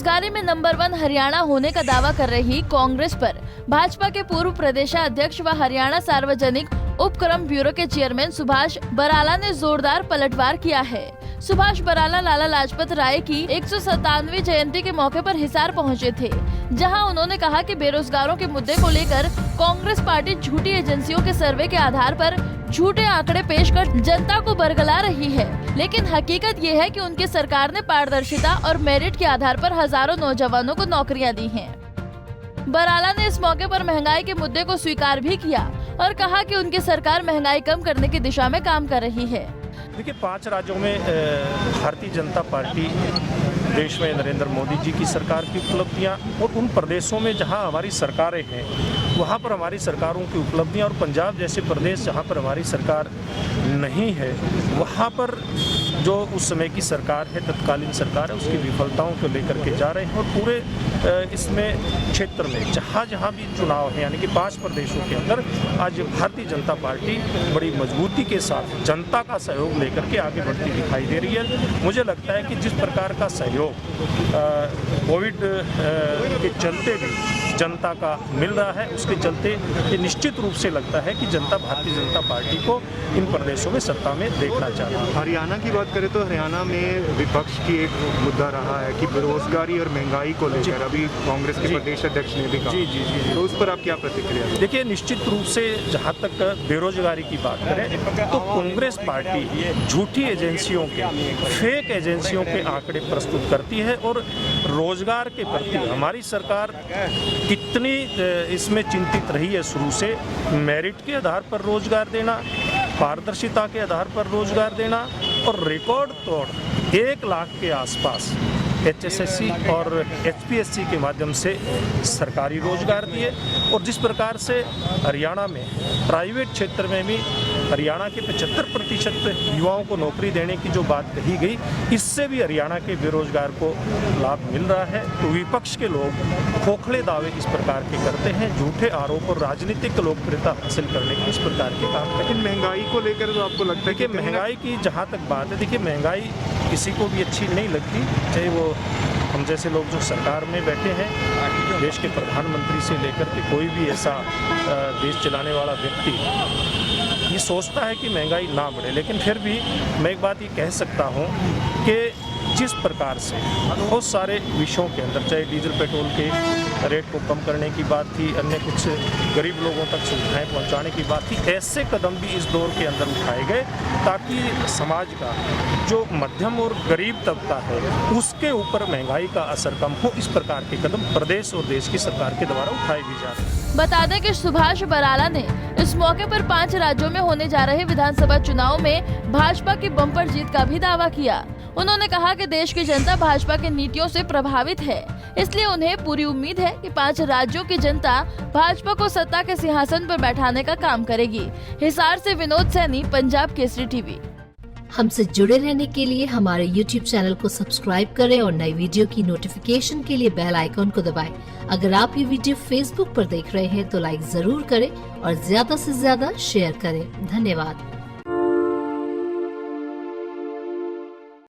बेरोजगारी में नंबर 1 हरियाणा होने का दावा कर रही कांग्रेस पर भाजपा के पूर्व प्रदेशाध्यक्ष व हरियाणा सार्वजनिक उपक्रम ब्यूरो के चेयरमैन सुभाष बराला ने जोरदार पलटवार किया है। सुभाष बराला लाला लाजपत राय की 197वीं जयंती के मौके पर हिसार पहुंचे थे, जहां उन्होंने कहा कि बेरोजगारों के मुद्दे को लेकर कांग्रेस पार्टी झूठी एजेंसियों के सर्वे के आधार पर झूठे आंकड़े पेश कर जनता को बरगला रही है। लेकिन हकीकत ये है कि उनकी सरकार ने पारदर्शिता और मेरिट के आधार पर हजारों नौजवानों को नौकरियां दी हैं। बराला ने इस मौके पर महंगाई के मुद्दे को स्वीकार भी किया और कहा कि उनकी सरकार महंगाई कम करने की दिशा में काम कर रही है। देखिए, 5 राज्यों में भारतीय जनता पार्टी देश में नरेंद्र मोदी जी की सरकार की उपलब्धियां और उन प्रदेशों में जहां हमारी सरकारें हैं वहां पर हमारी सरकारों की उपलब्धियां, और पंजाब जैसे प्रदेश जहां पर हमारी सरकार नहीं है वहां पर जो उस समय की सरकार है, तत्कालीन सरकार है, उसकी विफलताओं को लेकर के जा रहे हैं। और पूरे इसमें क्षेत्र में जहाँ जहाँ भी चुनाव है, यानी कि 5 प्रदेशों के अंदर आज भारतीय जनता पार्टी बड़ी मजबूती के साथ जनता का सहयोग लेकर के आगे बढ़ती दिखाई दे रही है। मुझे लगता है कि जिस प्रकार का सहयोग कोविड के चलते भी जनता का मिल रहा है, उसके चलते ये निश्चित रूप से लगता है कि जनता भारतीय जनता पार्टी को इन प्रदेशों में सत्ता में देखना चाहती है। हरियाणा की बात करें तो हरियाणा में विपक्ष की एक मुद्दा रहा है कि बेरोजगारी और महंगाई को लेकर अभी कांग्रेस के प्रदेश अध्यक्ष ने भी कहा। जी, तो उस पर आप क्या प्रतिक्रिया? देखिए, निश्चित रूप से जहाँ तक बेरोजगारी की बात करें तो कांग्रेस पार्टी झूठी एजेंसियों के, फेक एजेंसियों के आंकड़े प्रस्तुत करती है और रोजगार के प्रति हमारी सरकार कितनी इसमें चिंतित रही है शुरू से। मेरिट के आधार पर रोजगार देना, पारदर्शिता के आधार पर रोजगार देना और रिकॉर्ड तोड़ 1 लाख के आसपास HSSC और HPSC के माध्यम से सरकारी रोजगार दिए। और जिस प्रकार से हरियाणा में प्राइवेट क्षेत्र में भी हरियाणा के 75% युवाओं को नौकरी देने की जो बात कही गई, इससे भी हरियाणा के बेरोजगार को लाभ मिल रहा है। तो विपक्ष के लोग खोखले दावे इस प्रकार के करते हैं, झूठे आरोप और राजनीतिक लोकप्रियता हासिल करने के इस प्रकार के काम करते हैं। लेकिन महंगाई को लेकर तो आपको लगता है कि महंगाई की जहाँ तक बात है, देखिए महंगाई किसी को भी अच्छी नहीं लगती, चाहे वो हम जैसे लोग जो सरकार में बैठे हैं, देश के प्रधानमंत्री से लेकर के कोई भी ऐसा देश चलाने वाला व्यक्ति ये सोचता है कि महंगाई ना बढ़े। लेकिन फिर भी मैं एक बात ये कह सकता हूँ कि जिस प्रकार से बहुत सारे विषयों के अंदर, चाहे डीजल पेट्रोल के रेट को कम करने की बात थी, अन्य कुछ गरीब लोगों तक सुविधाएं पहुंचाने की बात थी, ऐसे कदम भी इस दौर के अंदर उठाए गए ताकि समाज का जो मध्यम और गरीब तबका है उसके ऊपर महंगाई का असर कम हो। इस प्रकार के कदम प्रदेश और देश की सरकार के द्वारा उठाए भी जा रहे हैं। बता दें कि सुभाष बराला ने इस मौके पर 5 राज्यों में होने जा रहे विधानसभा चुनाव में भाजपा की बम्पर जीत का भी दावा किया। उन्होंने कहा कि देश की जनता भाजपा की नीतियों से प्रभावित है, इसलिए उन्हें पूरी उम्मीद है कि 5 राज्यों की जनता भाजपा को सत्ता के सिंहासन पर बैठाने का काम करेगी। हिसार से विनोद सैनी, पंजाब केसरी टीवी। हमसे जुड़े रहने के लिए हमारे YouTube चैनल को सब्सक्राइब करें और नई वीडियो की नोटिफिकेशन के लिए बेल आइकॉन को दबाएं। अगर आप ये वीडियो Facebook पर देख रहे हैं तो लाइक जरूर करें और ज्यादा से ज्यादा शेयर करें। धन्यवाद।